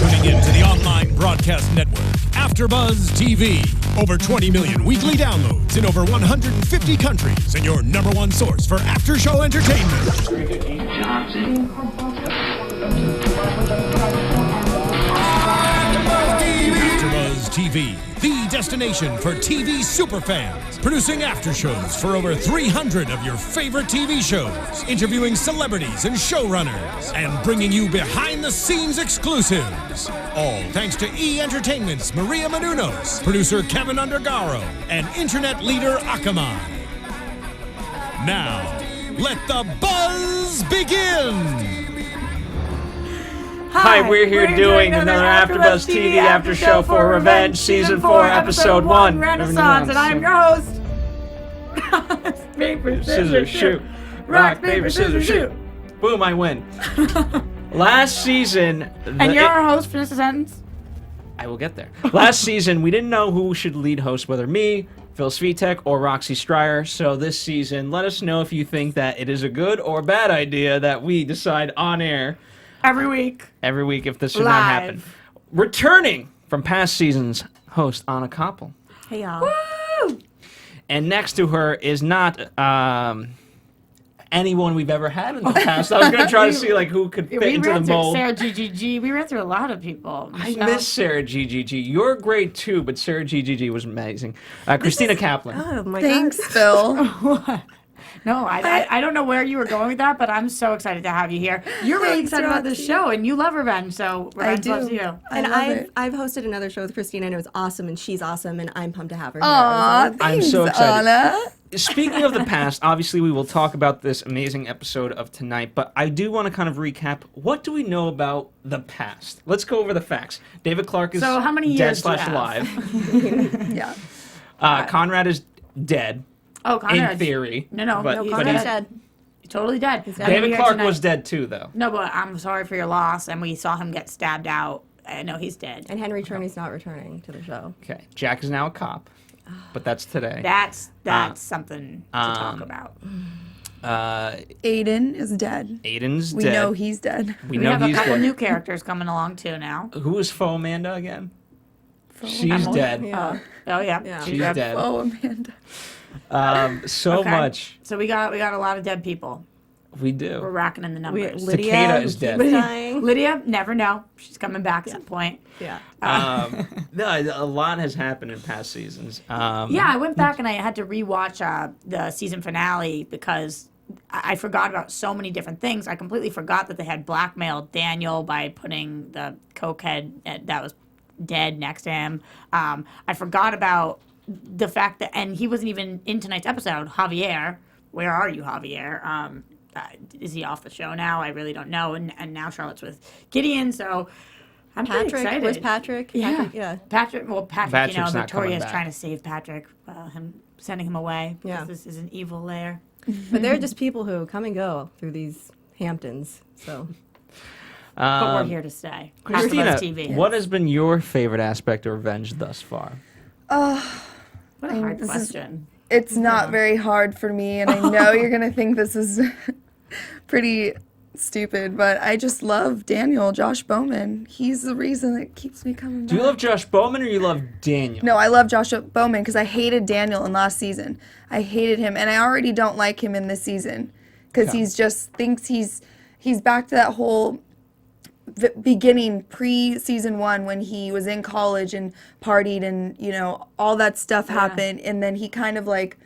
tuning in to the online broadcast network, AFTERBUZZ TV. Over 20 million weekly downloads in over 150 countries, and your number one source for after-show entertainment. AFTERBUZZ TV, the destination for TV superfans. Producing aftershows for over 300 of your favorite TV shows. Interviewing celebrities and showrunners. And bringing you behind-the-scenes exclusives. All thanks to E! Entertainment's Maria Menounos, producer Kevin Undergaro, and internet leader Akamai. Now, let the buzz begin! Hi, we're here doing another AFTERBUZZ TV after show for Revenge, Season 4, Episode 1, Renaissance, and I'm your host. Paper, scissors, shoot. Rock, paper, scissors, shoot. Boom, I win. Last season... And you're our host for this sentence? I will get there. Last season, we didn't know who should lead host, whether me, Phil Svitek, or Roxy Striar. So this season, let us know if you think that it is a good or bad idea that we decide on air every week if this should not happen. Returning from past seasons, host Anna Koppel. Hey, y'all. Woo! And next to her is not anyone we've ever had in the past. I was going to try to see like who could fit into the mold. Sarah GGG. We ran through a lot of people. I miss Sarah GGG. You're great too, but Sarah GGG was amazing. Christina Kaplan. Oh my Thanks, God. Phil. What? No, I don't know where you were going with that, but I'm so excited to have you here. You're really excited about this show, and you love Revenge, so Revenge loves you. And I've hosted another show with Christina, and it was awesome, and she's awesome, and I'm pumped to have her here. Aw, I'm thanks, so excited. Anna. Speaking of the past, obviously we will talk about this amazing episode of tonight, but I do want to kind of recap. What do we know about the past? Let's go over the facts. David Clarke is So how many dead years do you / have? alive. Yeah. Conrad is dead. Oh, Conrad. In theory. No, but Conrad's he's dead. totally dead. David Clarke was dead too, though. No, but I'm sorry for your loss, and we saw him get stabbed out. I know he's dead. And Henry Turney's not returning to the show. Okay, Jack is now a cop, but that's today. That's something to talk about. Aiden is dead. Aiden's We dead. know he's dead. We We know have a he's couple dead. new characters coming along too now. Who is Faux Amanda again? She's Emily? dead. Yeah. Oh yeah. Yeah. She's Yep. dead. Oh, Amanda. So Okay. much. So we got a lot of dead people. We We're do. racking in the numbers. Lydia Takeda is dead. dying. Lydia, never know. She's coming back at some point. Yeah. No, a lot has happened in past seasons. Yeah, I went back and I had to rewatch the season finale because I forgot about so many different things. I completely forgot that they had blackmailed Daniel by putting the cokehead that was dead next to him. I forgot about the fact that, and he wasn't even in tonight's episode, Javier. Where are you, Javier? Is he off the show now? I really don't know. And now Charlotte's with Gideon, so I'm pretty Patrick. excited. Where's Patrick? Yeah. Patrick, yeah. Patrick, Patrick's not coming Victoria's back. trying to save Patrick, him sending him away. Yeah. This is an evil lair. But they're just people who come and go through these Hamptons. So But we're here to stay. Christina, AFTERBUZZ TV. what has been your favorite aspect of Revenge thus far? What a hard this is- question. It's not very hard for me, and I know you're going to think this is pretty stupid, but I just love Daniel, Josh Bowman. He's the reason that keeps me coming back. Do you love Josh Bowman or you love Daniel? No, I love Josh Bowman because I hated Daniel in last season. I hated him, and I already don't like him in this season because Okay. he's just thinks he's back to that whole beginning pre-season 1 when he was in college and partied and, you know, all that stuff happened, and then he kind of like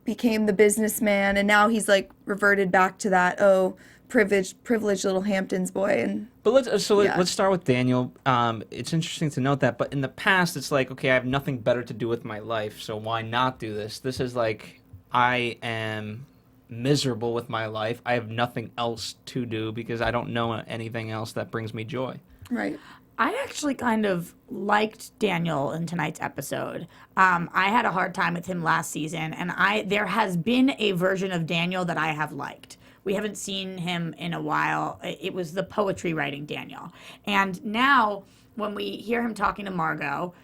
became the businessman, and now he's like reverted back to that privileged little Hamptons boy. And But let's Yeah. let's start with Daniel. It's interesting to note that, but in the past, it's like, okay, I have nothing better to do with my life, so why not do this? This is like, I am miserable with my life. I have nothing else to do because I don't know anything else that brings me joy. right. I actually kind of liked Daniel in tonight's episode. I had a hard time with him last season, and there has been a version of Daniel that I have liked. We haven't seen him in a while. It was the poetry writing Daniel. And now, when we hear him talking to Margot,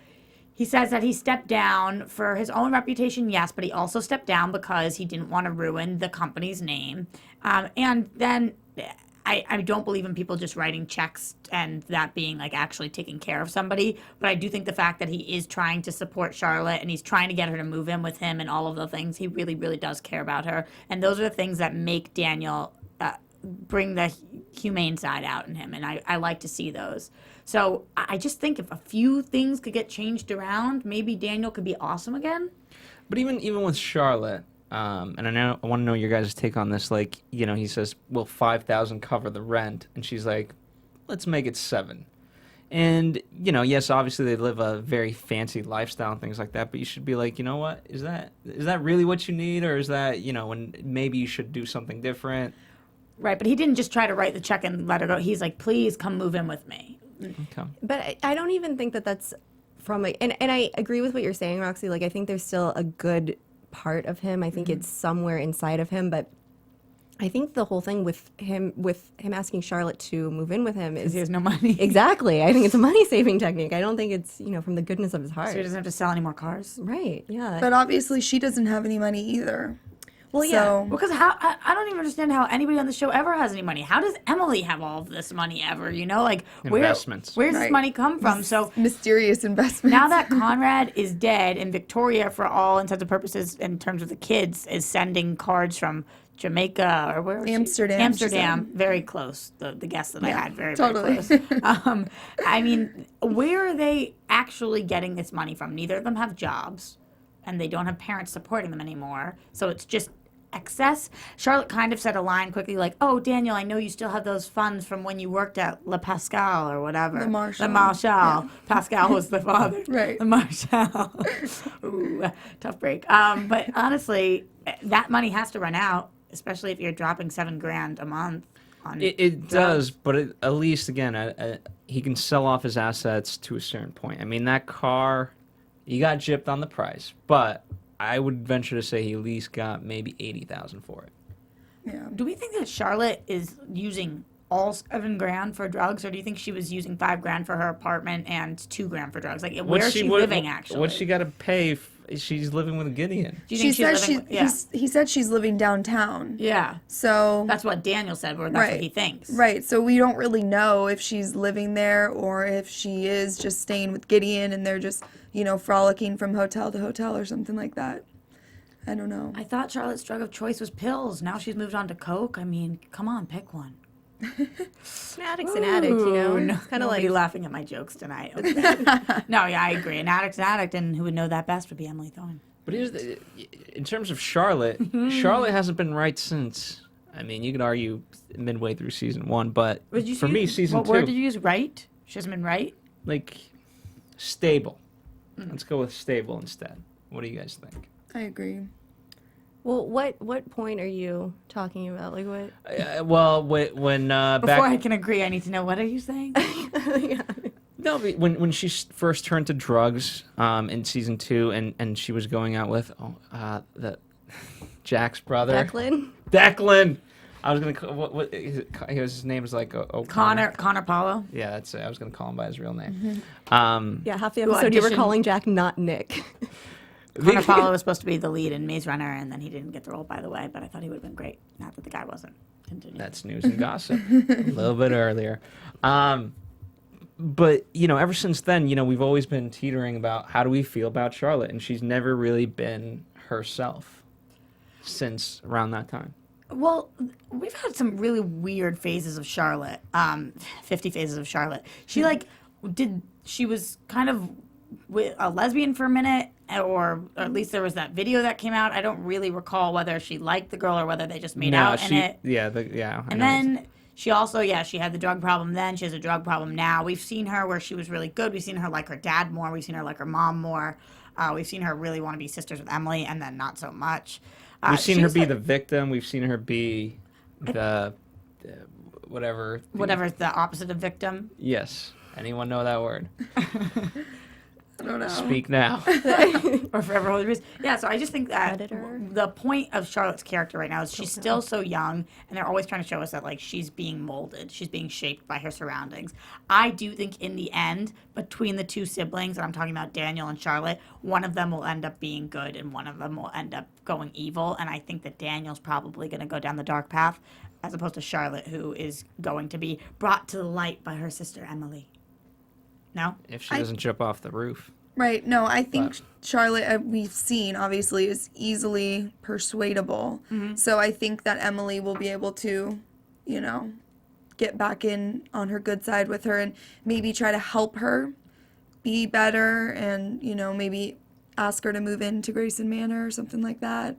he says that he stepped down for his own reputation, yes, but he also stepped down because he didn't want to ruin the company's name. And then I don't believe in people just writing checks and that being like actually taking care of somebody. But I do think the fact that he is trying to support Charlotte and he's trying to get her to move in with him and all of the things, he really, really does care about her. And those are the things that make Daniel bring the humane side out in him. And I like to see those. So I just think if a few things could get changed around, maybe Daniel could be awesome again. But even with Charlotte, and I want to know your guys' take on this. Like, you know, he says, "Will 5,000 cover the rent?" And she's like, "Let's make it 7." And you know, yes, obviously they live a very fancy lifestyle and things like that. But you should be like, you know what? Is that really what you need, or is that, you know, when maybe you should do something different? Right, but he didn't just try to write the check and let her go. He's like, please come move in with me. Okay. But I don't even think that that's from like, and I agree with what you're saying, Roxy. Like, I think there's still a good part of him. I think it's somewhere inside of him, but I think the whole thing with him asking Charlotte to move in with him is He has no money. exactly. I think it's a money saving technique. I don't think it's, you know, from the goodness of his heart. So he doesn't have to sell any more cars. Right? Yeah. But obviously, she doesn't have any money either. Well, yeah. So, Because I don't even understand how anybody on the show ever has any money. How does Emily have all of this money ever? You know, like Investments. Where's this Right. money come from? So mysterious investments. now that Conrad is dead and Victoria, for all intents and purposes, in terms of the kids, is sending cards from Jamaica or where was she? Amsterdam, she Amsterdam, said. very close. The guest that I had, very totally. very close. I mean, where are they actually getting this money from? Neither of them have jobs, and they don't have parents supporting them anymore. So it's just excess. Charlotte kind of said a line quickly like, "Oh, Daniel, I know you still have those funds from when you worked at Le Pascal or whatever." Le Marchal. Le Marchal. Pascal was the father. Right. Le Marchal. Ooh, tough break. But honestly, that money has to run out, especially if you're dropping $7,000 a month on It drugs. does, but at least again, he can sell off his assets to a certain point. I mean, that car, you got gypped on the price, but I would venture to say he at least got maybe 80,000 for it. Yeah. Do we think that Charlotte is using all $7,000 for drugs, or do you think she was using $5,000 for her apartment and $2,000 for drugs? Like, where is she living actually? What's she got to pay? She's living with Gideon. Do you She think says she's living? he said she's living downtown. Yeah, So that's what Daniel said, or that's what Right. he thinks. right. So we don't really know if she's living there or if she is just staying with Gideon and they're just, you know, frolicking from hotel to hotel or something like that. I don't know. I thought Charlotte's drug of choice was pills. Now she's moved on to coke. I mean, come on, pick one. An addict's an addict, you know? Ooh, no, It's kind of nobody like, laughing at my jokes tonight. Okay. No, yeah, I agree. An addict's an addict, and who would know that best would be Emily Thorne. But in terms of Charlotte, Charlotte hasn't been right since. I mean, you could argue midway through season 1, but for me, season what 2, word did you use? Right? She hasn't been right. like stable. Let's go with stable instead. What do you guys think? I agree. well, what point are you talking about? Like, what? Well, when Before back I can agree, I need to know, what are you saying? no, when she first turned to drugs in season 2, and she was going out with the Jack's brother Declan. I was gonna call, what his name is like Connor Paulo. Yeah, that's it. I was gonna call him by his real name. Yeah, half the Who episode you were auditioned- calling Jack not Nick. Connor Paulo was supposed to be the lead in Maze Runner, and then he didn't get the role, by the way. But I thought he would have been great. Not that the guy wasn't. Continue. That's news and gossip. A little bit earlier. But, you know, ever since then, you know, we've always been teetering about how do we feel about Charlotte, and she's never really been herself since around that time. Well, we've had some really weird phases of Charlotte. 50 phases of Charlotte. She she was kind of a lesbian for a minute, or at least there was that video that came out. I don't really recall whether she liked the girl or whether they just made out in it. Yeah, I And know then she also, she had the drug problem then. She has a drug problem now. We've seen her where she was really good. We've seen her like her dad more. We've seen her like her mom more. We've seen her really want to be sisters with Emily, and then not so much. We've seen her she's be like- the victim. We've seen her be the whatever. whatever's the opposite of victim. Yes. Anyone know that word? I don't know. Speak now. Or forever hold your peace. Yeah, so I just think that Predator. the point of Charlotte's character right now is she's still so young, and they're always trying to show us that, like, she's being molded. She's being shaped by her surroundings. I do think in the end, between the two siblings, and I'm talking about Daniel and Charlotte, one of them will end up being good and one of them will end up going evil, and I think that Daniel's probably going to go down the dark path. as opposed to Charlotte, who is going to be brought to the light by her sister Emily. No? If she doesn't jump off the roof. Right. No, I think Charlotte, we've seen, obviously, is easily persuadable. So I think that Emily will be able to, you know, get back in on her good side with her and maybe try to help her be better and, you know, maybe ask her to move into Grayson Manor or something like that.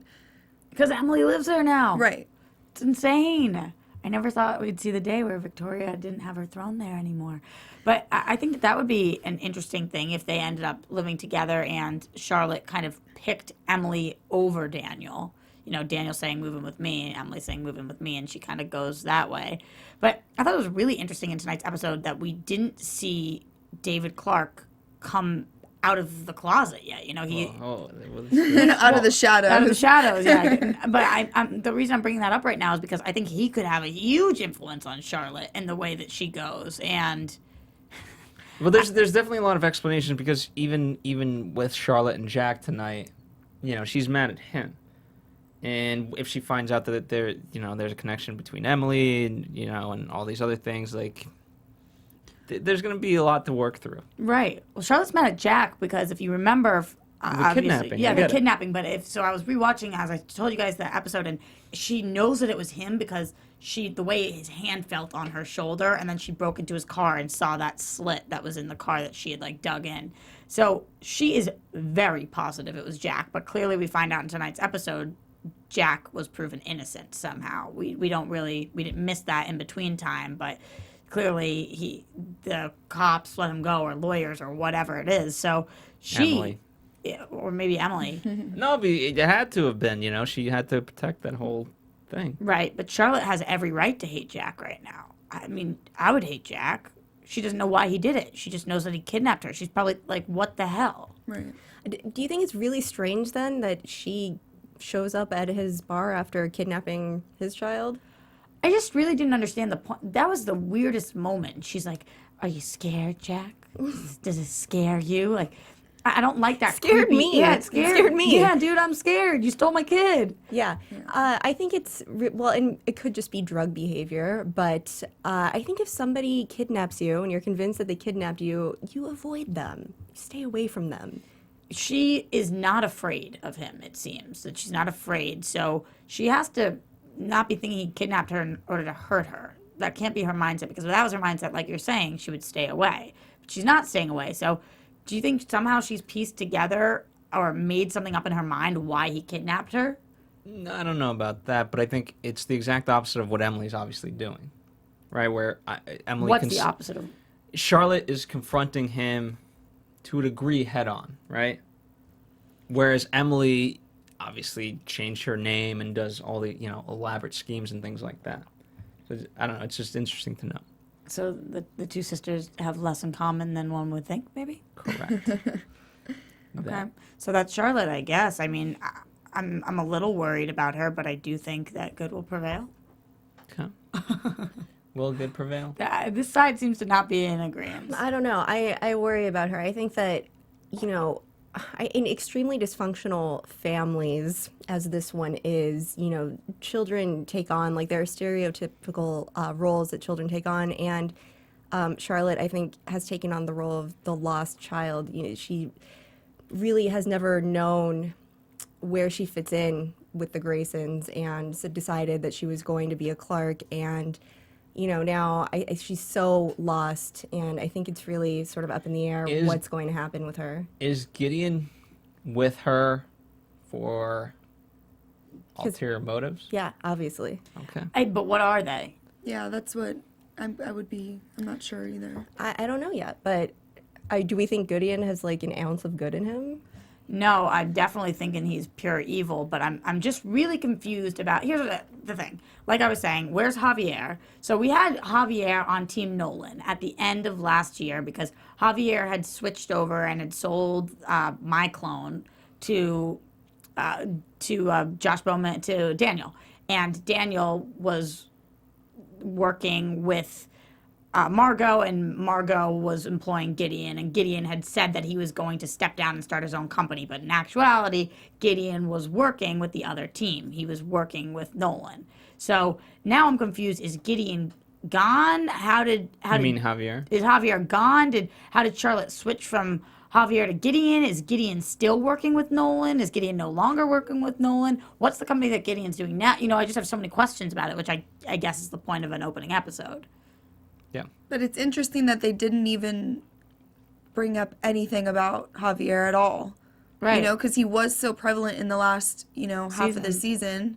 Because Emily lives there now. Right. It's insane. I never thought we'd see the day where Victoria didn't have her throne there anymore. But I think that would be an interesting thing if they ended up living together and Charlotte kind of picked Emily over Daniel. You know, Daniel saying, move in with me, and Emily saying, move in with me, and she kind of goes that way. But I thought it was really interesting in tonight's episode that we didn't see David Clarke come out of the closet yet. You know, he... Out of the shadows. Out of the shadows, yeah. But I'm the reason I'm bringing that up right now is because I think he could have a huge influence on Charlotte and the way that she goes. And... Well, there's definitely a lot of explanation because even with Charlotte and Jack tonight, you know, she's mad at him. And if she finds out that there's a connection between Emily and, you know, and all these other things, like... There's going to be a lot to work through. Right. Well, Charlotte's mad at Jack because if you remember... the kidnapping. Yeah, the kidnapping. But so I was rewatching, as I told you guys, the episode, and she knows that it was him because the way his hand felt on her shoulder, and then she broke into his car and saw that slit that was in the car that she had, like, dug in. So she is very positive it was Jack, but clearly we find out in tonight's episode Jack was proven innocent somehow. We didn't miss that in between time, but... Clearly, the cops let him go, or lawyers, or whatever it is. So Emily. Or maybe Emily. No, but it had to have been. You know, she had to protect that whole thing. Right, but Charlotte has every right to hate Jack right now. I mean, I would hate Jack. She doesn't know why he did it. She just knows that he kidnapped her. She's probably like, "What the hell?" Right. Do you think it's really strange then that she shows up at his bar after kidnapping his child? I just really didn't understand the point. That was the weirdest moment. She's like, "Are you scared, Jack? Does it scare you?" Like, I don't like that. Scared creepy, me. Yeah, It scared me. Yeah, dude, I'm scared. You stole my kid. Yeah. I think it's, well, and it could just be drug behavior, but I think if somebody kidnaps you and you're convinced that they kidnapped you, you avoid them. You stay away from them. She is not afraid of him, it seems. That she's not afraid. So she has to not be thinking he kidnapped her in order to hurt her. That can't be her mindset, because if that was her mindset, like you're saying, she would stay away. But she's not staying away. So do you think somehow she's pieced together or made something up in her mind why he kidnapped her? No, I don't know about that, but I think it's the exact opposite of what Emily's obviously doing, right? Where Emily... What's the opposite of... Charlotte is confronting him to a degree head on, right? Whereas Emily obviously changed her name and does all the, you know, elaborate schemes and things like that. So I don't know, it's just interesting to know. So the two sisters have less in common than one would think, maybe? Correct. Okay. So that's Charlotte, I guess. I mean, I'm a little worried about her, but I do think that good will prevail. Okay. Will good prevail? This side seems to not be in agreement. I don't know. I worry about her. I think that, you know, in extremely dysfunctional families, as this one is, you know, children take on, like, there are stereotypical roles that children take on, and Charlotte, I think, has taken on the role of the lost child. You know, she really has never known where she fits in with the Graysons, and so decided that she was going to be a Clarke, and you know, now she's so lost, and I think it's really sort of up in the air what's going to happen with her. Is Gideon with her for ulterior motives? Yeah, obviously. Okay. But what are they? Yeah, that's what I'm not sure either. I don't know yet, but do we think Gideon has like an ounce of good in him? No, I'm definitely thinking he's pure evil, but I'm just really confused about... Here's the thing. Like I was saying, where's Javier? So we had Javier on Team Nolan at the end of last year because Javier had switched over and had sold my clone to Josh Bowman, to Daniel. And Daniel was working with Margot, and Margot was employing Gideon, and Gideon had said that he was going to step down and start his own company, but in actuality, Gideon was working with the other team. He was working with Nolan. So now I'm confused. Is Gideon gone? You mean Javier? Is Javier gone? How did Charlotte switch from Javier to Gideon? Is Gideon still working with Nolan? Is Gideon no longer working with Nolan? What's the company that Gideon's doing now? I just have so many questions about it, which I guess is the point of an opening episode. Yeah. But it's interesting that they didn't even bring up anything about Javier at all. Right. Because he was so prevalent in the last, half of the season.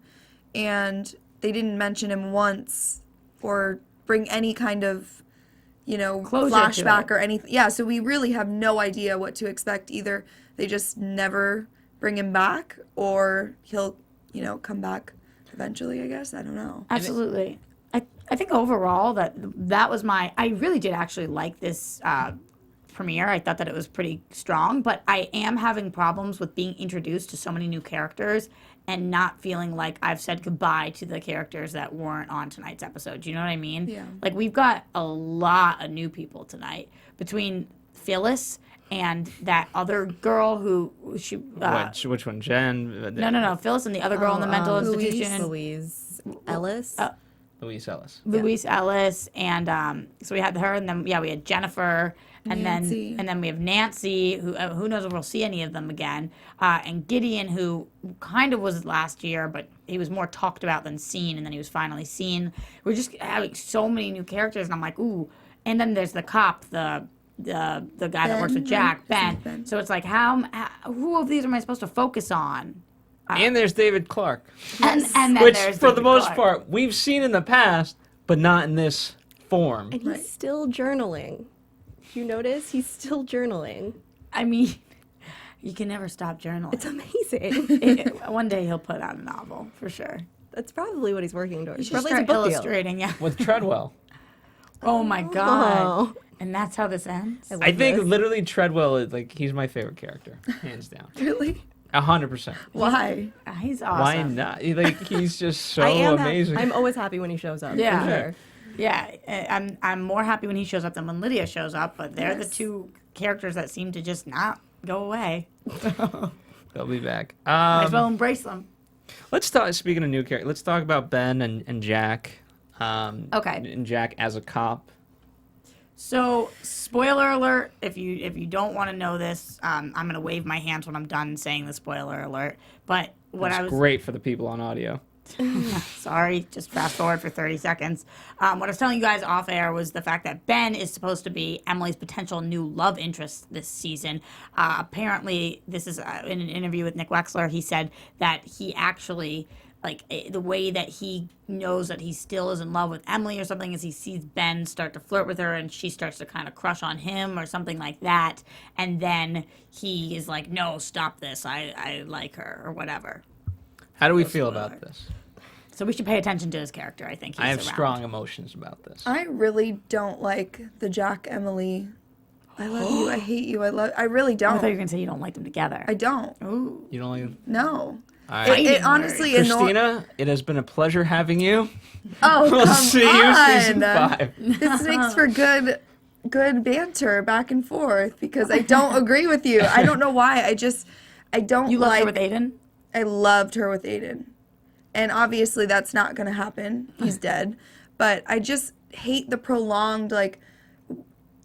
And they didn't mention him once or bring any kind of, Closure flashback or anything. Yeah, so we really have no idea what to expect. Either they just never bring him back or he'll, come back eventually, I guess. I don't know. Absolutely. I think overall that was I really did actually like this premiere. I thought that it was pretty strong, but I am having problems with being introduced to so many new characters and not feeling like I've said goodbye to the characters that weren't on tonight's episode. Do you know what I mean? Yeah. Like, we've got a lot of new people tonight between Phyllis and that other girl who she Which one? Jen? no, Phyllis and the other girl in the mental institution. Louise Ellis. Louise Ellis. Louise Ellis, and so we had her, and then we had Jennifer, and Nancy. then we have Nancy, who knows if we'll see any of them again, and Gideon, who kind of was last year, but he was more talked about than seen, and then he was finally seen. We're just having so many new characters, and I'm like, ooh. And then there's the cop, the guy that works with Jack, Ben. So it's like, who of these am I supposed to focus on? And there's David Clarke. And then Which, there's for the David most Clarke. part, we've seen in the past, but not in this form. And he's still journaling. You notice? He's still journaling. I mean, you can never stop journaling. It's amazing. One day he'll put out a novel, for sure. That's probably what he's working towards. You should Probably start it's a book deal. illustrating, yeah. With Treadwell. Oh my God. And that's how this ends? I think literally Treadwell is he's my favorite character, hands down. Really? 100%. Why? He's awesome. Why not? He's just so I am amazing. I'm always happy when he shows up. Yeah. For sure. Yeah, I'm more happy when he shows up than when Lydia shows up, but they're the Yes. two characters that seem to just not go away. They'll be back. Might as well embrace them. Let's talk. Speaking of new characters, let's talk about Ben and Jack. Okay. And Jack as a cop. So, spoiler alert, if you don't want to know this, I'm going to wave my hands when I'm done saying the spoiler alert. But what It's I was... great for the people on audio. Sorry, just fast forward for 30 seconds. What I was telling you guys off air was the fact that Ben is supposed to be Emily's potential new love interest this season. Apparently, this is in an interview with Nick Wexler, he said that he actually, the way that he knows that he still is in love with Emily or something is he sees Ben start to flirt with her and she starts to kind of crush on him or something like that. And then he is like, no, stop this. I like her or whatever. How do we feel about this? So we should pay attention to his character, I think. I have around. strong emotions about this. I really don't like the Jack Emily. I love you. I hate you. I really I don't. thought you were going to say you don't like them together. I don't. Ooh. You don't like No. All right. It honestly Christina, it has been a pleasure having you. Oh, We'll come see on. you season 5. This makes for good banter back and forth because I don't agree with you. I don't know why. I don't You loved like. her with Aiden? I loved her with Aiden. And obviously that's not going to happen. He's dead. But I just hate the prolonged,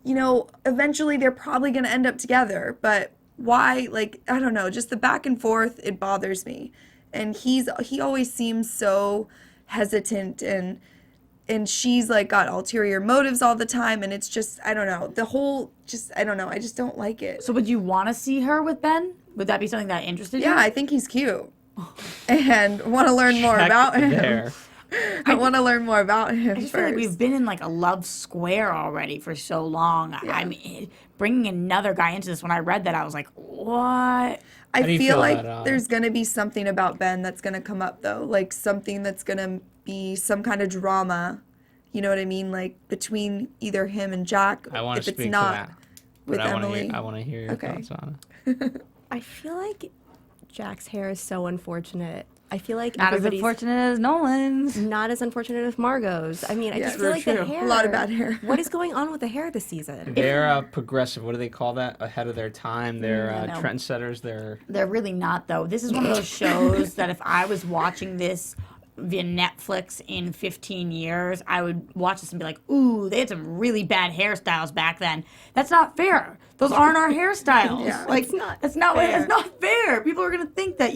eventually they're probably going to end up together. But why? I don't know. Just the back and forth, it bothers me. And he always seems so hesitant and she's got ulterior motives all the time. And it's just, I don't know. I don't know. I just don't like it. So would you want to see her with Ben? Would that be something that interested you? Yeah, I think he's cute. And want to learn more about him. There. I want to learn more about him I just feel like we've been in a love square already for so long. Yeah. I mean, bringing another guy into this, when I read that, I was like, what? I How do you feel feel like about, there's going to be something about Ben that's going to come up, though. Something that's going to be some kind of drama. You know what I mean? Between either him and Jack. I want if to it's speak to not that. with But Emily. I want to hear your Okay. thoughts on it. I feel like Jack's hair is so unfortunate. I feel like Not as everybody's unfortunate as Nolan's. not as unfortunate as Margot's. I mean, I just feel like the hair. A lot of bad hair. What is going on with the hair this season? They're progressive. What do they call that? Ahead of their time. They're I know. trendsetters. They're really not, though. This is one of those shows that if I was watching this via Netflix in 15 years, I would watch this and be like, ooh, they had some really bad hairstyles back then. That's not fair. Those aren't our hairstyles. Yeah, like, that's not fair. People are going to think that,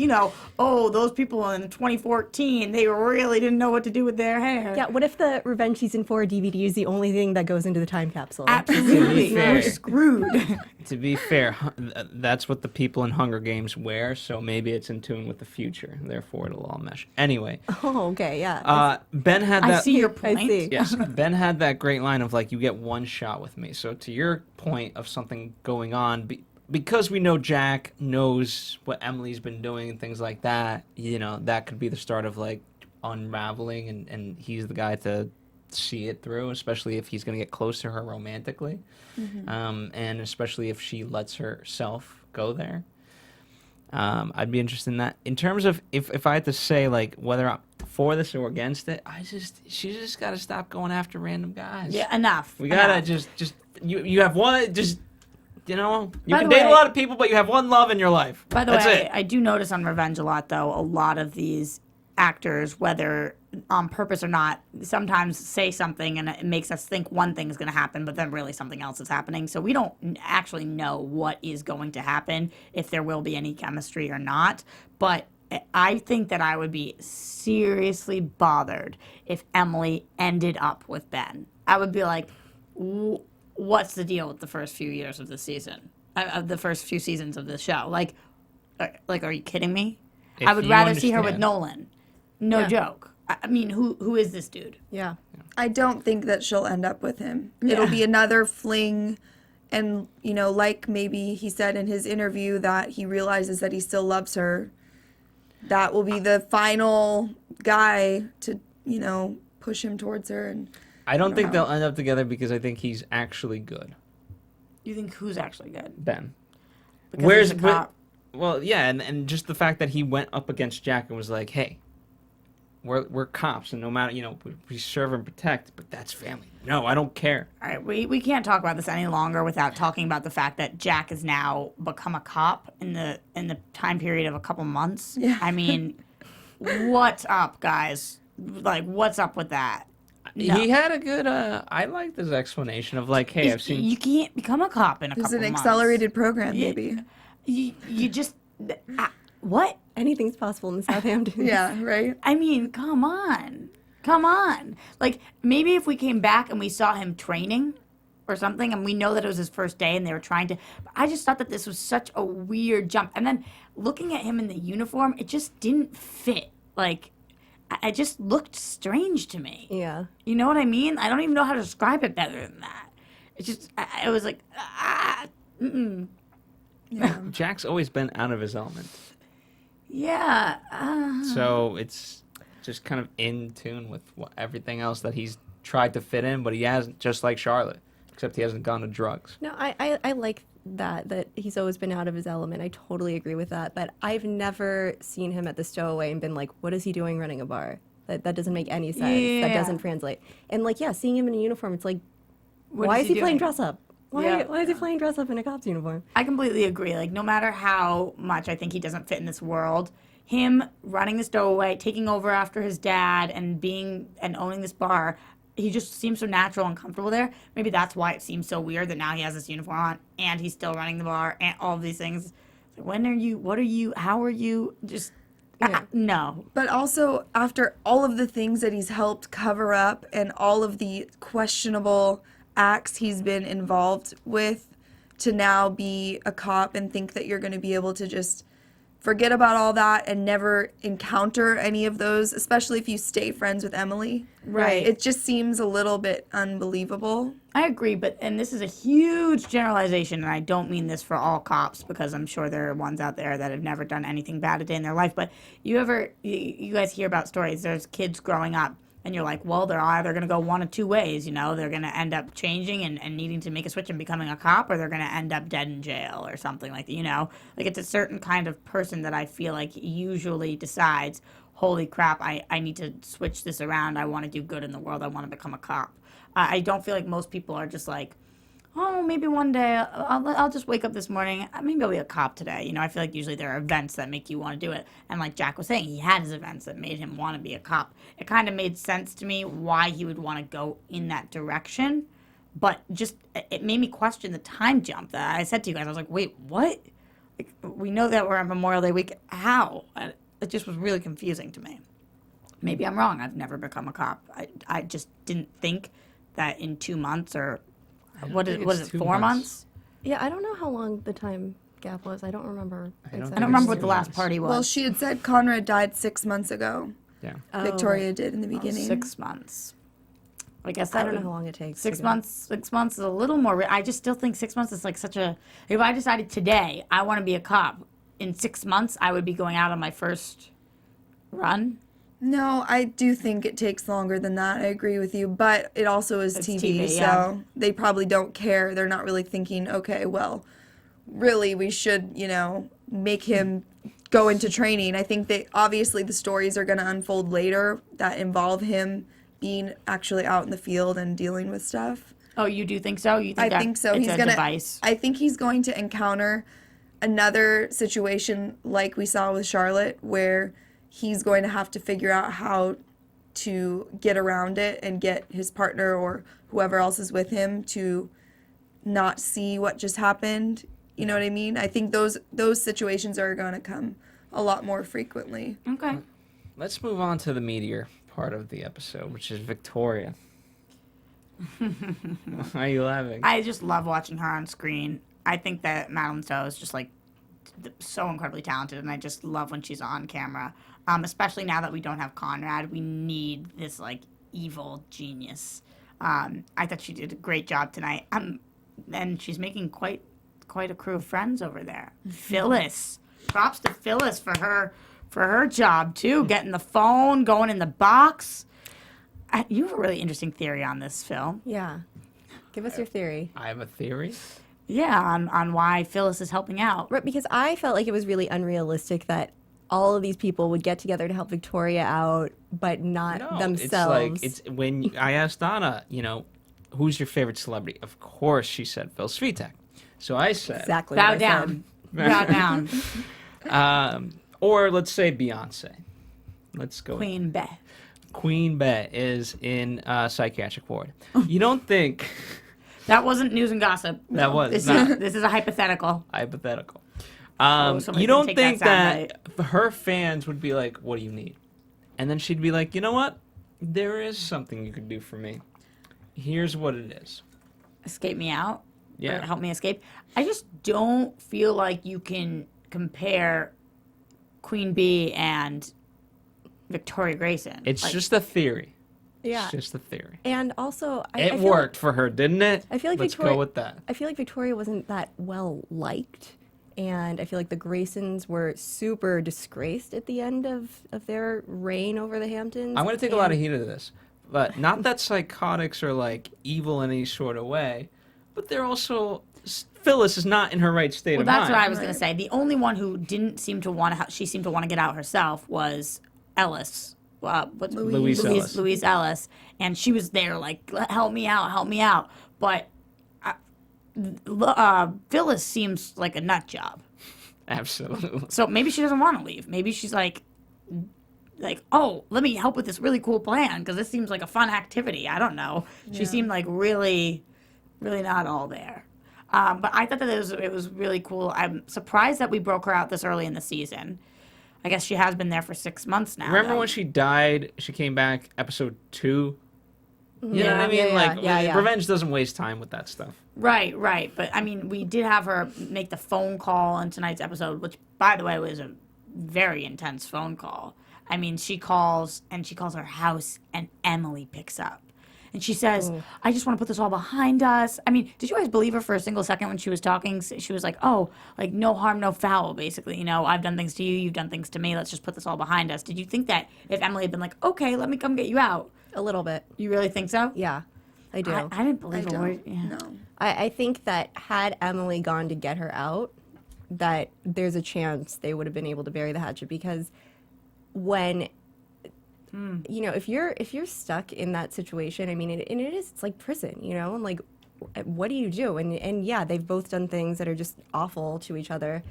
oh, those people in 2014, they really didn't know what to do with their hair. Yeah, what if the Revenge Season 4 DVD is the only thing that goes into the time capsule? Absolutely. fair. We're screwed. To be fair, that's what the people in Hunger Games wear, so maybe it's in tune with the future. Therefore, it'll all mesh. Anyway, Oh, okay, yeah. Ben had that. I see your I point. see. Yes, Ben had that great line of like, you get one shot with me. So to your point of something going on, because we know Jack knows what Emily's been doing and things like that, that could be the start of like unraveling, and he's the guy to see it through, especially if he's going to get close to her romantically, and especially if she lets herself go there. I'd be interested in that. In terms of if I had to say like whether I'm for this or against it, she's just got to stop going after random guys. Yeah, enough. We gotta enough. just you have one just you By can the date a way- lot of people, but you have one love in your life. By the That's way, it. I do notice on Revenge a lot, though, a lot of these actors, whether on purpose or not, sometimes say something and it makes us think one thing is going to happen, but then really something else is happening. So we don't actually know what is going to happen, if there will be any chemistry or not. But I think that I would be seriously bothered if Emily ended up with Ben. I would be like, what's the deal with the first few years of the season? Of the first few seasons of the show? Like, are you kidding me? If I would you rather see her with understand- Nolan. No Yeah. joke. I mean, who is this dude? Yeah. I don't think that she'll end up with him. It'll be another fling. And, like maybe he said in his interview that he realizes that he still loves her. That will be the final guy to, push him towards her. And I don't think they'll end up together because I think he's actually good. You think who's actually good? Ben. Because he's a cop. Well, yeah, and just the fact that he went up against Jack and was like, "Hey, we're cops, and no matter we serve and protect, but that's family. No, I don't care." All right, we can't talk about this any longer without talking about the fact that Jack has now become a cop in the time period of a couple months. Yeah. I mean, what's up, guys? Like, what's up with that? No. He had a good. I liked his explanation of like, "Hey, I've seen." You can't become a cop in a there's couple an months. accelerated program, maybe. You just what? Anything's possible in the Southampton. Yeah, right? I mean, come on. Like, maybe if we came back and we saw him training or something, and we know that it was his first day and they were trying to. I just thought that this was such a weird jump. And then looking at him in the uniform, it just didn't fit. Like, it just looked strange to me. Yeah. You know what I mean? I don't even know how to describe it better than that. It just, it was like, Jack's always been out of his element, yeah. so it's just kind of in tune with everything else that he's tried to fit in, but he hasn't. Just like Charlotte, except he hasn't gone to drugs. No, I like that he's always been out of his element. I totally agree with that. But I've never seen him at the stowaway and been like, what is he doing running a bar? That doesn't make any sense. That Yeah. doesn't translate. And like, yeah, seeing him in a uniform, it's like, What why is he playing doing? dress up? Why is he playing dress up in a cop's uniform? I completely agree. Like, no matter how much I think he doesn't fit in this world, him running the stowaway, taking over after his dad, and owning this bar, he just seems so natural and comfortable there. Maybe that's why it seems so weird that now he has this uniform on and he's still running the bar and all of these things. Like, when are you? What are you? How are you? Just no. But also, after all of the things that he's helped cover up and all of the questionable acts he's been involved with, to now be a cop and think that you're going to be able to just forget about all that and never encounter any of those, especially if you stay friends with Emily. Right. It just seems a little bit unbelievable. I agree, and this is a huge generalization, and I don't mean this for all cops, because I'm sure there are ones out there that have never done anything bad a day in their life, but you guys hear about stories, there's kids growing up, and you're like, well, they're either going to go one of two ways, they're going to end up changing and needing to make a switch and becoming a cop, or they're going to end up dead in jail or something like that, Like, it's a certain kind of person that I feel like usually decides holy crap, I need to switch this around. I want to do good in the world. I want to become a cop. I don't feel like most people are just like, oh, maybe one day I'll just wake up this morning. Maybe I'll be a cop today. I feel like usually there are events that make you want to do it. And like Jack was saying, he had his events that made him want to be a cop. It kind of made sense to me why he would want to go in that direction. But just, it made me question the time jump that I said to you guys. I was like, wait, what? Like, we know that we're on Memorial Day week. How? It just was really confusing to me. Maybe I'm wrong. I've never become a cop. I just didn't think that in 2 months or was it 4 months? Yeah, I don't know how long the time gap was. I don't remember. I don't remember what the last party was. Well, she had said Conrad died 6 months ago. Yeah. Victoria did in the beginning. 6 months. I guess I don't know how long it takes. 6 months. 6 months is a little more. I just still think 6 months is like such a. If I decided today I want to be a cop, in 6 months I would be going out on my first run. No, I do think it takes longer than that. I agree with you, but it also is TV, so yeah. they probably don't care. They're not really thinking, okay, well, really, we should, make him go into training. I think that obviously the stories are going to unfold later that involve him being actually out in the field and dealing with stuff. Oh, you do think so? You think I think so. It's He's a gonna. device? I think he's going to encounter another situation like we saw with Charlotte, where he's going to have to figure out how to get around it and get his partner or whoever else is with him to not see what just happened. You know what I mean? I think those situations are going to come a lot more frequently. Okay. Let's move on to the meteor part of the episode, which is Victoria. Why are you laughing? I just love watching her on screen. I think that Madeline Stowe is just like so incredibly talented, and I just love when she's on camera. Especially now that we don't have Conrad, we need this like evil genius. I thought she did a great job tonight. And she's making quite a crew of friends over there. Phyllis, props to Phyllis for her job too, getting the phone, going in the box. You have a really interesting theory on this, Phil. Yeah. Give us your theory. I have a theory. Yeah, on why Phyllis is helping out. Right, because I felt like it was really unrealistic that all of these people would get together to help Victoria out, but not themselves. It's when I asked Donna, who's your favorite celebrity? Of course, she said Phil Svitek. So I said, exactly. Bow down. Bow down. Or let's say Beyonce. Let's go. Queen Beth. Queen Beth is in psychiatric ward. You don't think That wasn't news and gossip. that was This not is a hypothetical. hypothetical? somebody's You gonna don't take think that that her fans would be like, "What do you need?" And then she'd be like, "You know what? There is something you could do for me. Here's what it is." Escape me out. Yeah. Or help me escape. I just don't feel like you can compare Queen Bee and Victoria Grayson. It's Like, just a theory. Yeah. It's just a theory. And also, I It feel worked for her, didn't it? I feel like Let's Victoria, go with that. I feel like Victoria wasn't that well liked, and I feel like the Graysons were super disgraced at the end of their reign over the Hamptons. I'm going to take a lot of heat of this, but not that psychotics are like evil in any sort of way, but they're also Phyllis is not in her right state Well, of that's mind. what I was going to say. The only one who didn't seem to want to, she seemed to want to get out herself was Ellis. Louise Ellis. Louise Ellis. And she was there like, help me out. But Phyllis seems like a nut job. Absolutely. So maybe she doesn't want to leave. Maybe she's like, oh, let me help with this really cool plan because this seems like a fun activity. I don't know. She seemed like really, really not all there. But I thought that it was really cool. I'm surprised that we broke her out this early in the season. I guess she has been there for 6 months now. Remember though. when she died? She came back episode 2. You know what I mean? Yeah. Revenge doesn't waste time with that stuff. Right. But I mean, we did have her make the phone call in tonight's episode, which, by the way, was a very intense phone call. I mean, she calls her house, and Emily picks up. And she says, I just want to put this all behind us. I mean, did you guys believe her for a single second when she was talking? She was like, oh, like no harm, no foul, basically. I've done things to you, you've done things to me. Let's just put this all behind us. Did you think that if Emily had been like, okay, let me come get you out? A little bit. You really think so? Yeah, I do. I didn't believe I a word. don't. Yeah. No. I think that had Emily gone to get her out, that there's a chance they would have been able to bury the hatchet, because when you know, if you're stuck in that situation, I mean, it's like prison, you know, and like, what do you do? And yeah, they've both done things that are just awful to each other.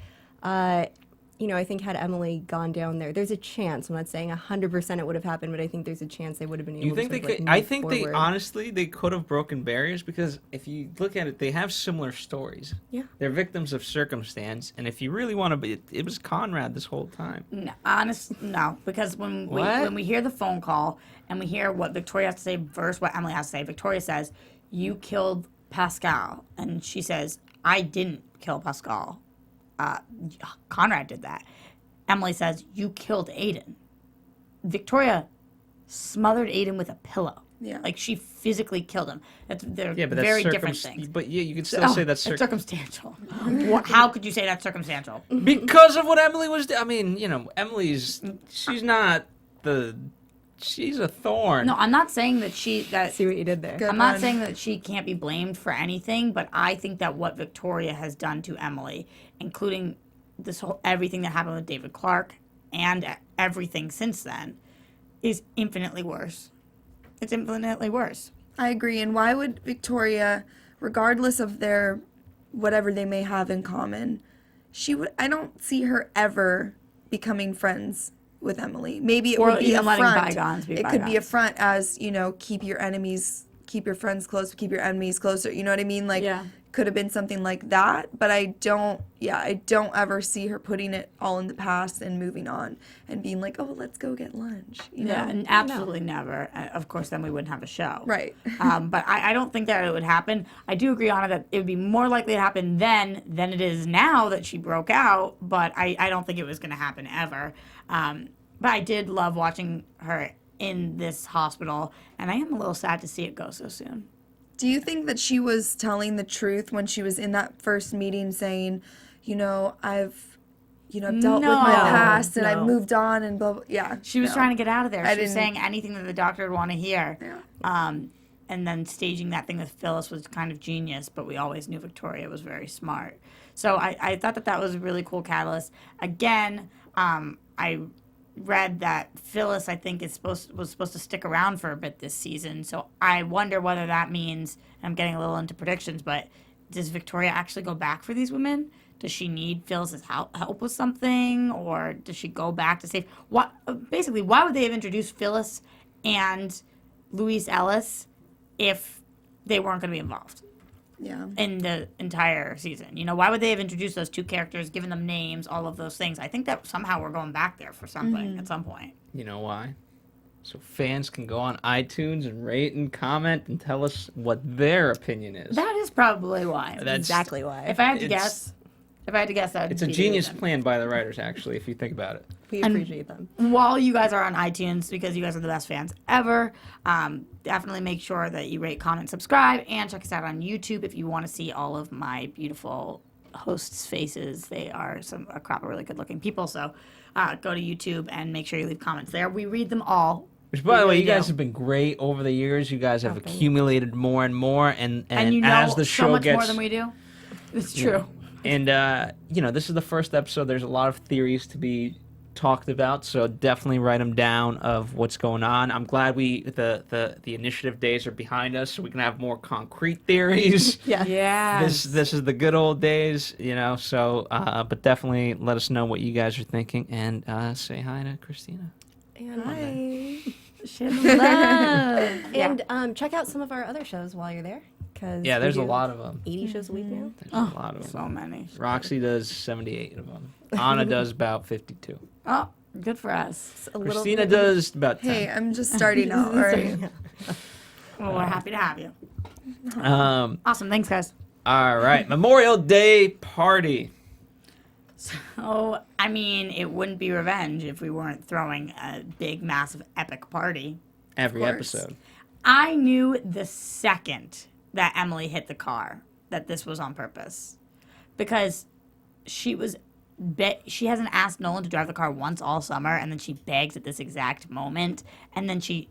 You know, I think had Emily gone down there's a chance. I'm not saying 100% it would have happened, but I think there's a chance they would have been able You think to they sort of, could? like, I move think they forward. honestly they could have broken barriers because if you look at it, they have similar stories. Yeah. They're victims of circumstance, and if you really want to be, it was Conrad this whole time. No, no, because when What? we hear the phone call and we hear what Victoria has to say versus what Emily has to say, Victoria says, "You killed Pascal," and she says, "I didn't kill Pascal. Conrad did that." Emily says, "You killed Aiden." Victoria smothered Aiden with a pillow. Yeah. Like she physically killed him. They're Yeah, but that's very different things. But yeah, you could still say that's it's circumstantial. How could you say that's circumstantial? because of what Emily was. I mean, you know, she's not she's a thorn. No, I'm not saying that See what you did there. Good I'm not one. saying that she can't be blamed for anything, but I think that what Victoria has done to Emily, including everything that happened with David Clarke and everything since then, is infinitely worse. It's infinitely worse. I agree. And why would Victoria, regardless of their whatever they may have in common, I don't see her ever becoming friends with Emily. Maybe it Or would be a even letting front. bygones be It could be a bygones. front as, you know, keep your friends close, keep your enemies closer. You know what I mean? Like, Yeah. could have been something like that. But I don't ever see her putting it all in the past and moving on and being like, oh, let's go get lunch. You know? And absolutely never. Of course, then we wouldn't have a show. Right. But I don't think that it would happen. I do agree, Anna, that it would be more likely to happen then than it is now that she broke out. But I don't think it was going to happen ever. But I did love watching her in this hospital, and I am a little sad to see it go so soon. Do you think that she was telling the truth when she was in that first meeting saying, you know, I've dealt with my No, past and I've no. moved on and blah, blah. Yeah. She was trying to get out of there. I She was didn't- saying anything that the doctor would want to hear. Yeah. And then staging that thing with Phyllis was kind of genius, but we always knew Victoria was very smart. So I thought that was a really cool catalyst. Again, I read that Phyllis, I think, was supposed to stick around for a bit this season. So I wonder whether that means, and I'm getting a little into predictions, but does Victoria actually go back for these women? Does she need Phyllis's help with something, or does she go back to save? Basically, why would they have introduced Phyllis and Louise Ellis if they weren't going to be involved Yeah. in the entire season? You know, why would they have introduced those two characters, given them names, all of those things? I think that somehow we're going back there for something at some point. You know why? So fans can go on iTunes and rate and comment and tell us what their opinion is. That is probably why. That's Exactly why. If I had to it's- guess, that would It's a be the genius reason. plan by the writers, actually, if you think about it. We appreciate them. While you guys are on iTunes, because you guys are the best fans ever, definitely make sure that you rate, comment, subscribe, and check us out on YouTube if you want to see all of my beautiful hosts' faces. They are a crop of really good-looking people, so go to YouTube and make sure you leave comments there. We read them all. Which, by the way, really you guys do. have been great over the years. You guys have thank you. accumulated more and more, and And you know as the so show much gets more than we do. It's true. And, you know, this is the first episode. There's a lot of theories to be talked about, so definitely write them down of what's going on. I'm glad the initiative days are behind us, so we can have more concrete theories. Yeah. This is the good old days, you know, so, but definitely let us know what you guys are thinking, and say hi to Christina. And Share the love. And check out some of our other shows while you're there. Yeah, there's a lot of them. 80 shows a week now. There's a lot of them. So many. Roxy does 78 of them. Anna does about 52. Oh, good for us. A little Christina bit- does about 10. Hey, I'm just starting out. All right. Well, we're happy to have you. Awesome. Thanks, guys. All right. Memorial Day party. Oh, I mean, it wouldn't be Revenge if we weren't throwing a big, massive, epic party. Every course. episode. I knew the second that Emily hit the car that this was on purpose, because she hasn't asked Nolan to drive the car once all summer, and then she begs at this exact moment, and then she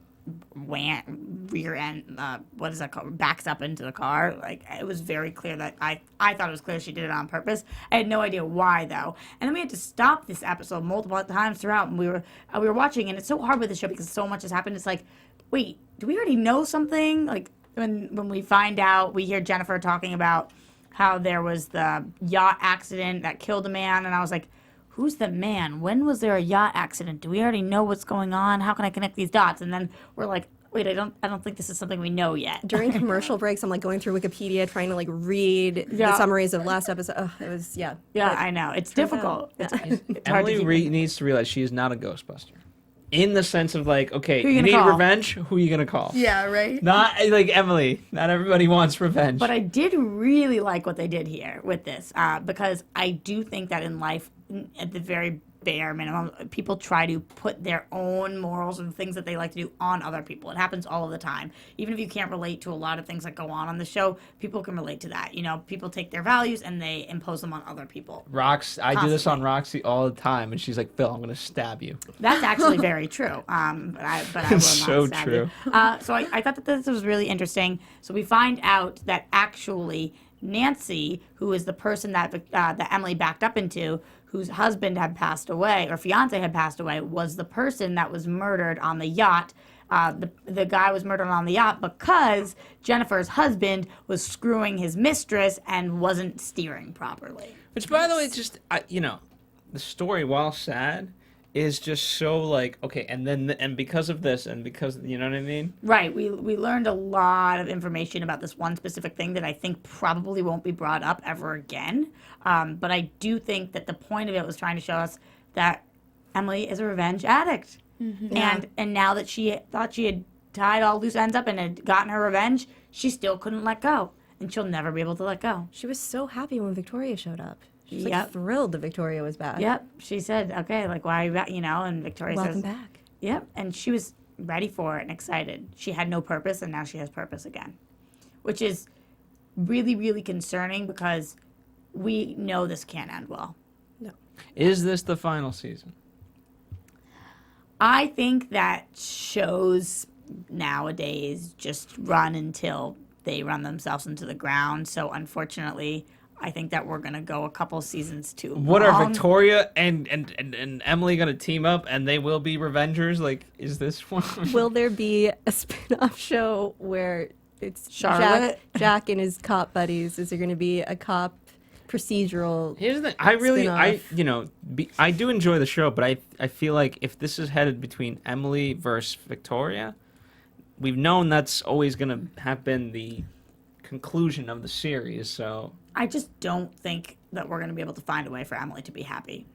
rear end, what is that called? Backs up into the car. Like, it was very clear that I thought it was clear she did it on purpose. I had no idea why though. And then we had to stop this episode multiple times throughout, and we were watching, and it's so hard with the show because so much has happened. It's like, wait, do we already know something? Like when we find out, we hear Jennifer talking about how there was the yacht accident that killed a man, and I was like, who's the man? When was there a yacht accident? Do we already know what's going on? How can I connect these dots? And then we're like, wait, I don't think this is something we know yet. During commercial breaks, I'm like going through Wikipedia trying to like read the summaries of last episode. Oh, it was Yeah, I know. It's difficult. It's hard to Emily needs to realize she is not a Ghostbuster. In the sense of like, okay, Who you you gonna need call? revenge, who are you going to call? Yeah, right? Not like Emily. Not everybody wants revenge. But I did really like what they did here with this, because I do think that in life, at the very bare minimum, people try to put their own morals and things that they like to do on other people. It happens all of the time. Even if you can't relate to a lot of things that go on the show, people can relate to that. You know, people take their values and they impose them on other people. I do this on Roxy all the time, and she's like, Phil, I'm going to stab you. That's actually very true. But I will not So stab true. you. So I thought that this was really interesting. So we find out that actually Nancy, who is the person that Emily backed up into, whose husband had passed away, or fiance had passed away, was the person that was murdered on the yacht. The guy was murdered on the yacht because Jennifer's husband was screwing his mistress and wasn't steering properly. Which, by the way, just, the story, while sad, is just so like, okay, and because of this, and because, you know what I mean? Right. We learned a lot of information about this one specific thing that I think probably won't be brought up ever again. But I do think that the point of it was trying to show us that Emily is a revenge addict. Mm-hmm. And now that she thought she had tied all loose ends up and had gotten her revenge, she still couldn't let go. And she'll never be able to let go. She was so happy when Victoria showed up. She was like Yep. thrilled that Victoria was back. Yep. She said, okay, like, why are you back? You know, and Victoria Welcome says, back. Yep. And she was ready for it and excited. She had no purpose, and now she has purpose again, which is really, really concerning because we know this can't end well. No. Is this the final season? I think that shows nowadays just run until they run themselves into the ground. So unfortunately, I think that we're gonna go a couple seasons too What long. are Victoria and Emily going to team up, and they will be Revengers? Like, is this one? Will there be a spin-off show where it's Charlotte? Jack and his cop buddies? Is there going to be a cop procedural? Here's the thing. I do enjoy the show, but I feel like if this is headed between Emily versus Victoria, we've known that's always going to have been the conclusion of the series. So I just don't think that we're gonna be able to find a way for Emily to be happy.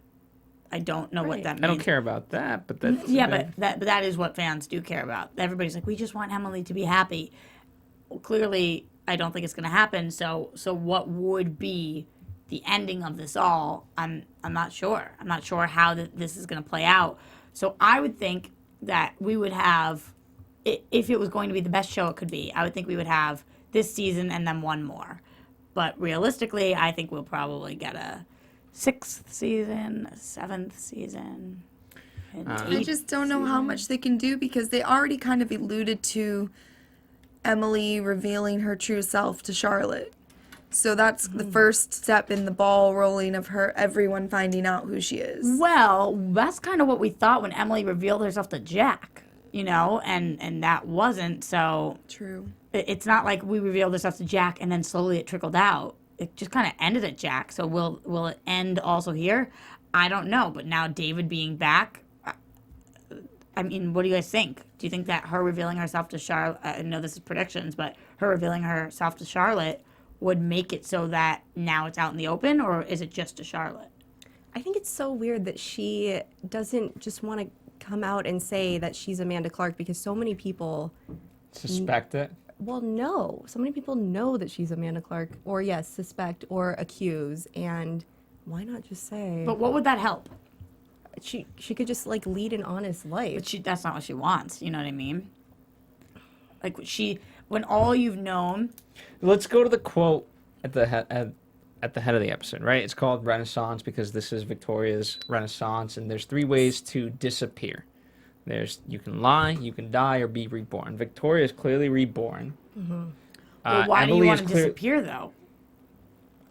I don't know what that means. I don't care about that, but that's Yeah, but that is what fans do care about. Everybody's like, we just want Emily to be happy. Well, clearly, I don't think it's going to happen. So what would be the ending of this all? I'm not sure. I'm not sure how this is going to play out. So I would think that we would have, if it was going to be the best show it could be, I would think we would have this season and then one more. But realistically, I think we'll probably get a 6th season, a 7th season. I just don't know how much they can do because they already kind of alluded to Emily revealing her true self to Charlotte. So that's the first step in the ball rolling of everyone finding out who she is. Well, that's kind of what we thought when Emily revealed herself to Jack, you know, and that wasn't. So True. it's not like we revealed ourselves to Jack and then slowly it trickled out. It just kind of ended at Jack. So will it end also here? I don't know. But now David being back, I mean, what do you guys think? Do you think that her revealing herself to Charlotte, I know this is predictions, but her revealing herself to Charlotte would make it so that now it's out in the open, or is it just to Charlotte? I think it's so weird that she doesn't just want to come out and say that she's Amanda Clarke because so many people suspect it. Well, no. So many people know that she's Amanda Clarke, or yes, suspect or accuse, and why not just say? But what would that help? She could just like lead an honest life. But that's not what she wants. You know what I mean? Like when all you've known. Let's go to the quote at the head of the episode, right? It's called Renaissance because this is Victoria's Renaissance, and there's 3 ways to disappear. You can lie, you can die, or be reborn. Victoria is clearly reborn. Well, why do you Emily want is to disappear, though?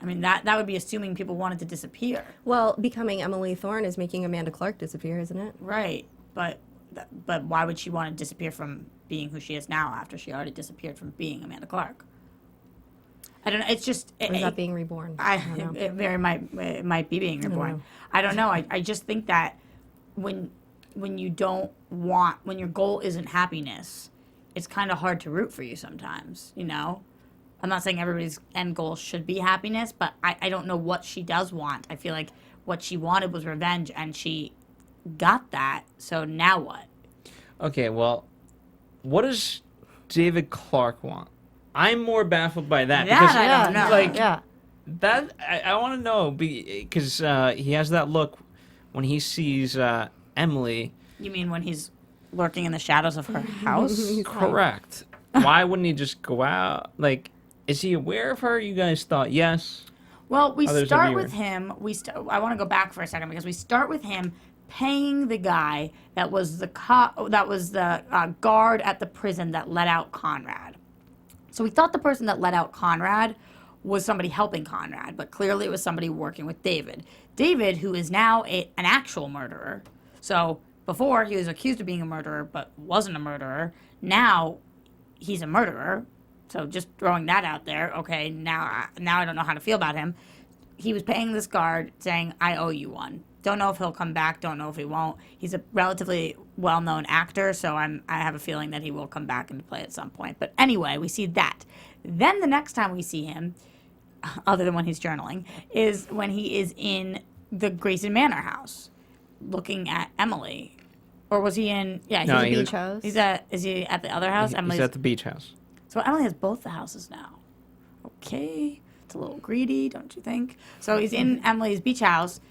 I mean, that would be assuming people wanted to disappear. Well, becoming Emily Thorne is making Amanda Clarke disappear, isn't it? Right. But why would she want to disappear from being who she is now after she already disappeared from being Amanda Clarke? I don't know. It's just... Or is that being reborn? I don't know. it might be being reborn. I don't know. I just think that when you don't want... When your goal isn't happiness, it's kind of hard to root for you sometimes, you know? I'm not saying everybody's end goal should be happiness, but I don't know what she does want. I feel like what she wanted was revenge, and she got that. So now what? Okay, well, what does David Clarke want? I'm more baffled by that. That because, I don't know. Like, Yeah. that, I want to know, because he has that look when he sees Emily. You mean when he's lurking in the shadows of her house? Correct. Why wouldn't he just go out? Like, is he aware of her? You guys thought yes? Well, we Others start of you with him. I want to go back for a second because we start with him paying the guy that was the guard at the prison that let out Conrad. So we thought the person that let out Conrad was somebody helping Conrad, but clearly it was somebody working with David. David, who is now an actual murderer. So before he was accused of being a murderer, but wasn't a murderer. Now he's a murderer. So just throwing that out there. Okay, now I don't know how to feel about him. He was paying this guard, saying, "I owe you one." Don't know if he'll come back. Don't know if he won't. He's a relatively well-known actor, so I have a feeling that he will come back into play at some point. But anyway, we see that. Then the next time we see him, other than when he's journaling, is when he is in the Grayson Manor house, looking at Emily. Or was he in? Yeah, he's No, at the he beach was- house. Is he at the other house? He's at the beach house. So Emily has both the houses now. Okay. It's a little greedy, don't you think? So he's in Emily's beach house,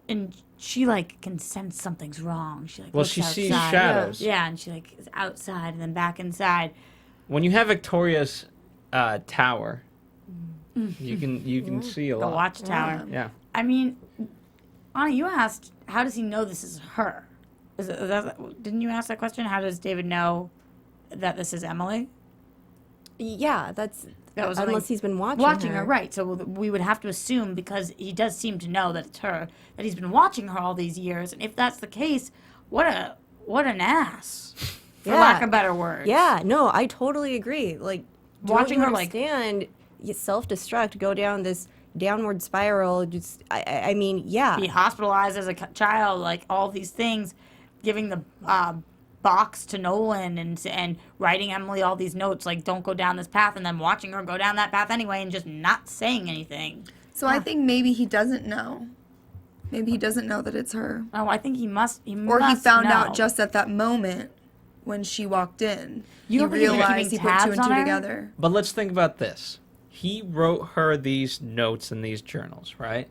and she, like, can sense something's wrong. She, like, Well, looks she sees outside. shadows. Yeah, and she, like, is outside and then back inside. When you have Victoria's tower, you can see a The lot. watchtower. Yeah. I mean, Anna, you asked, how does he know this is her? Didn't you ask that question? How does David know that this is Emily? Yeah, that's That was something- unless he's been watching her, right? So we would have to assume, because he does seem to know that it's her, that he's been watching her all these years. And if that's the case, what an ass, for Yeah. lack of better words. Yeah, no, I totally agree. Like Watching her, like- stand, self-destruct, go down this downward spiral. Just, I mean, yeah, Be hospitalized as a child, like all these things, giving the box to Nolan and writing Emily all these notes, like, don't go down this path, and then watching her go down that path anyway and just not saying anything. So I think maybe he doesn't know. Maybe he doesn't know that it's her. Oh, I think he must. Or he found know. out just at that moment when she walked in. You He don't think he was realized he keeping put two tabs and on two her? together. But let's think about this. He wrote her these notes in these journals, right?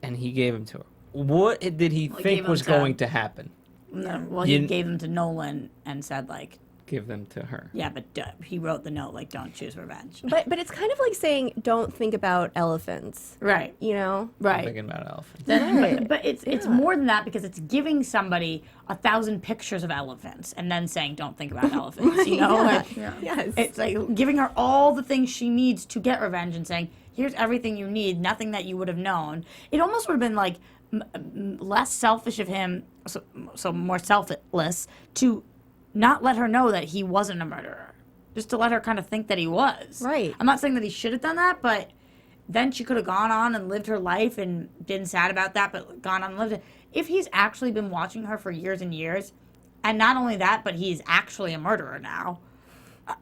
And he gave them to her. What did he Well, he think gave 'em was to- going to happen? No, well, he You- gave them to Nolan and said, like, Give them to her. yeah, but he wrote the note, like, don't choose revenge. but it's kind of like saying don't think about elephants. Right, You know, I'm right. thinking about elephants. But it's more than that, because it's giving somebody 1,000 pictures of elephants and then saying, don't think about elephants, you know? Yeah. Like, Yes. it's like giving her all the things she needs to get revenge and saying, here's everything you need, nothing that you would have known. It almost would have been, like, less selfish of him, so more selfless, to not let her know that he wasn't a murderer. Just to let her kind of think that he was. Right. I'm not saying that he should have done that, but then she could have gone on and lived her life and been sad about that, but gone on and lived it. If he's actually been watching her for years and years, and not only that, but he's actually a murderer now.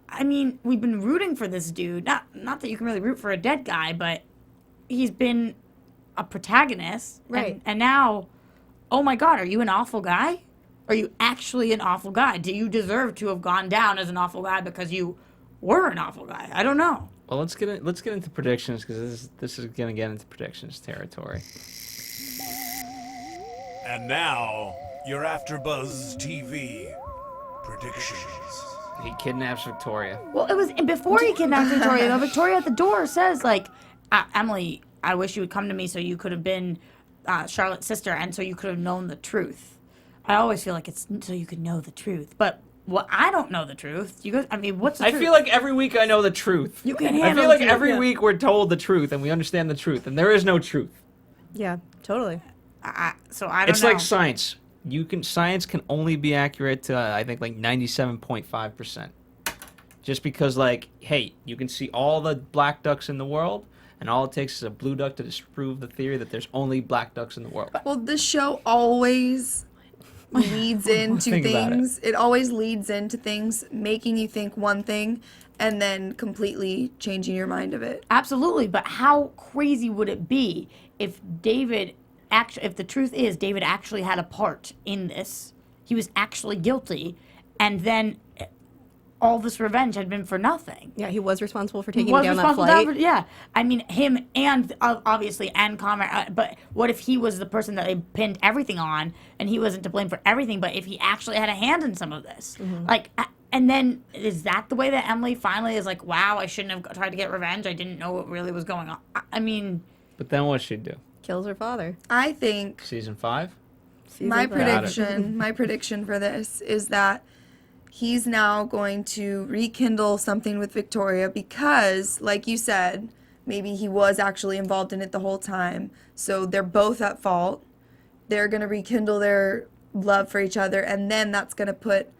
I mean, we've been rooting for this dude. Not that you can really root for a dead guy, but he's been a protagonist. Right. And now, oh my God, are you an awful guy? Are you actually an awful guy? Do you deserve to have gone down as an awful guy because you were an awful guy? I don't know. Well, let's get into predictions, because this is going to get into predictions territory. And now, your AFTERBUZZ TV predictions. He kidnaps Victoria. Well, it was before he kidnapped Victoria, though. Victoria at the door says, like, Emily, I wish you would come to me so you could have been Charlotte's sister and so you could have known the truth. I always feel like it's so you can know the truth. But I don't know the truth. You guys, I mean, what's the I truth? feel like every week I know the truth. You can I handle feel like the truth, every yeah. week we're told the truth and we understand the truth, and there is no truth. Yeah, totally. So I don't It's know. like science. Science can only be accurate to I think like 97.5%. Just because, like, hey, you can see all the black ducks in the world, and all it takes is a blue duck to disprove the theory that there's only black ducks in the world. Well, this show always leads into Think about things. It always leads into things, making you think one thing and then completely changing your mind of it. Absolutely, but how crazy would it be if if the truth is David actually had a part in this? He was actually guilty, and then all this revenge had been for nothing. Yeah, he was responsible for taking Was down that responsible flight. yeah, I mean him and obviously and Connor. But what if he was the person that they pinned everything on, and he wasn't to blame for everything? But if he actually had a hand in some of this, like, and then is that the way that Emily finally is like, wow, I shouldn't have tried to get revenge. I didn't know what really was going on. I mean, But then what'd she do? Kills her father. I think Season 5? my Season five. prediction for this is that he's now going to rekindle something with Victoria because, like you said, maybe he was actually involved in it the whole time. So they're both at fault. They're going to rekindle their love for each other, and then that's going to put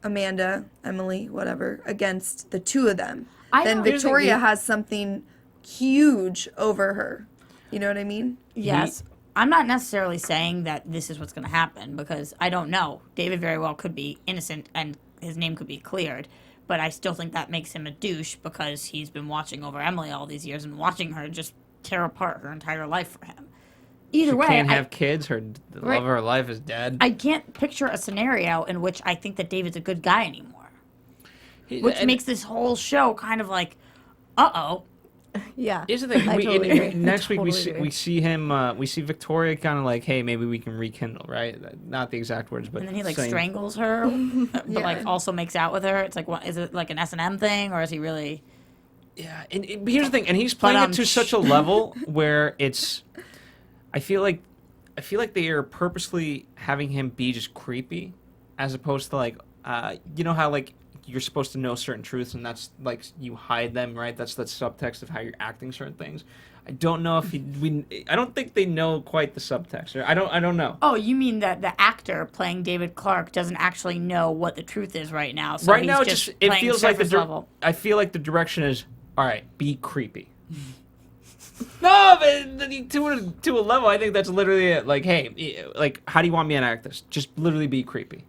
Amanda, Emily, whatever, against the two of them. Then know. Victoria has something huge over her. You know what I mean? yes. I'm not necessarily saying that this is what's going to happen because I don't know. David very well could be innocent and his name could be cleared, but I still think that makes him a douche because he's been watching over Emily all these years and watching her just tear apart her entire life for him. Either She way, can't have kids. The Right. love of her life is dead. I can't picture a scenario in which I think that David's a good guy anymore, which makes this whole show kind of like, uh-oh. Yeah. Here's the thing. I totally agree. Next week Totally agree. we see him. We see Victoria kind of like, hey, maybe we can rekindle, right? Not the exact words, but And then he like saying- strangles her, but like Yeah. also makes out with her. It's like, what is it like an S&M thing, or is he really? Yeah, and here's the thing, and he's playing it to such a level where it's. I feel like they are purposely having him be just creepy, as opposed to like, you know how like you're supposed to know certain truths, and that's like you hide them, right? That's the subtext of how you're acting certain things. I don't know if I don't think they know quite the subtext. Or I don't know. Oh, you mean that the actor playing David Clarke doesn't actually know what the truth is right now? So Right he's now, just it playing feels like surface level. I feel like the direction is all right. Be creepy. No, but to a level, I think that's literally it. Like, hey, like, how do you want me to act this? Just literally be creepy.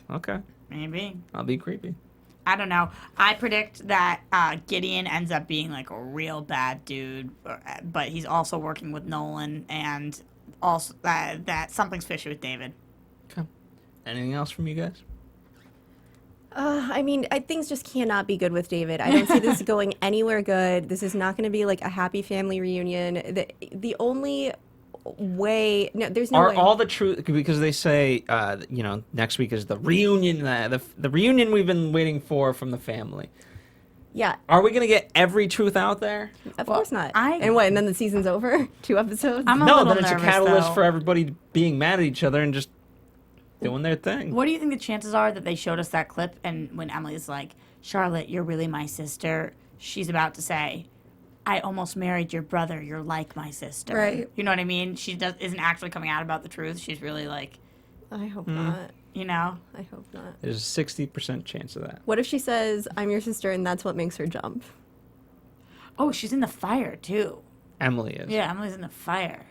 Okay, Maybe. I'll be creepy. I don't know. I predict that Gideon ends up being like a real bad dude, but he's also working with Nolan, and also that something's fishy with David. Okay. Anything else from you guys? I mean, things just cannot be good with David. I don't see this going anywhere good. This is not going to be like a happy family reunion. The only way, no, there's no Are way. all the truth, because they say, next week is the reunion, the reunion we've been waiting for from the family. Yeah, Are we gonna get every truth out there? of course not. I- And what? And then the season's over? 2 episodes? I'm a No, little then it's a nervous, catalyst though. for everybody being mad at each other and just doing their thing. What do you think the chances are that they showed us that clip, and when Emily's like, Charlotte, you're really my sister, she's about to say, I almost married your brother, you're like my sister. Right. You know what I mean? She isn't actually coming out about the truth. She's really like, I hope not. you know? I hope not. There's a 60% chance of that. What if she says, I'm your sister, and that's what makes her jump? Oh, she's in the fire, too. Emily is. Yeah, Emily's in the fire.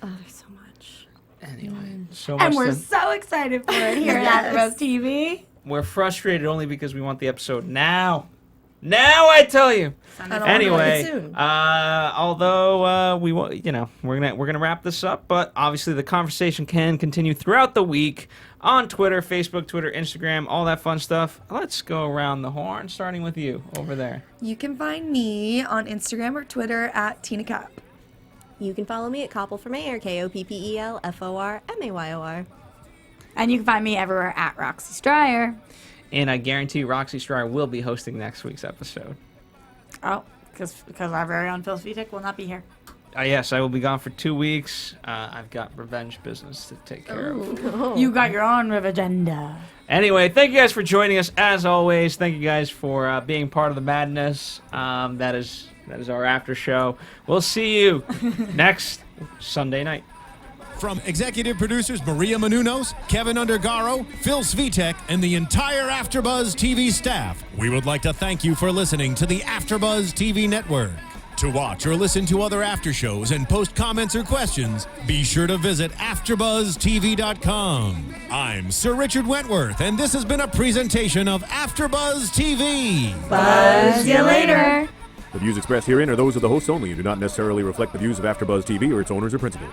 Oh, there's so much. Anyway, so much. And we're to- so excited for it here at AFTERBUZZ TV. we're frustrated only because we want the episode now. Now I tell you. I don't Anyway, want it soon. although we want, we're gonna wrap this up, but obviously the conversation can continue throughout the week on Twitter, Facebook, Twitter, Instagram, all that fun stuff. Let's go around the horn, starting with you over there. You can find me on Instagram or Twitter at Tina Cap. You can follow me at Koppel for Mayor, KOPPELFORMAYOR. And you can find me everywhere at Roxy Striar. And I guarantee Roxy Striar will be hosting next week's episode. Oh, because our very own Phil Svitek will not be here. Yes, I will be gone for 2 weeks. I've got revenge business to take care of. You got your own agenda. Anyway, thank you guys for joining us as always. Thank you guys for being part of the madness. That is our after show. We'll see you next Sunday night. From executive producers Maria Menounos, Kevin Undergaro, Phil Svitek, and the entire AfterBuzz TV staff, we would like to thank you for listening to the AfterBuzz TV network. To watch or listen to other after shows and post comments or questions, be sure to visit AfterBuzzTV.com. I'm Sir Richard Wentworth, and this has been a presentation of AfterBuzz TV. Buzz you later. The views expressed herein are those of the hosts only and do not necessarily reflect the views of AfterBuzz TV or its owners or principals.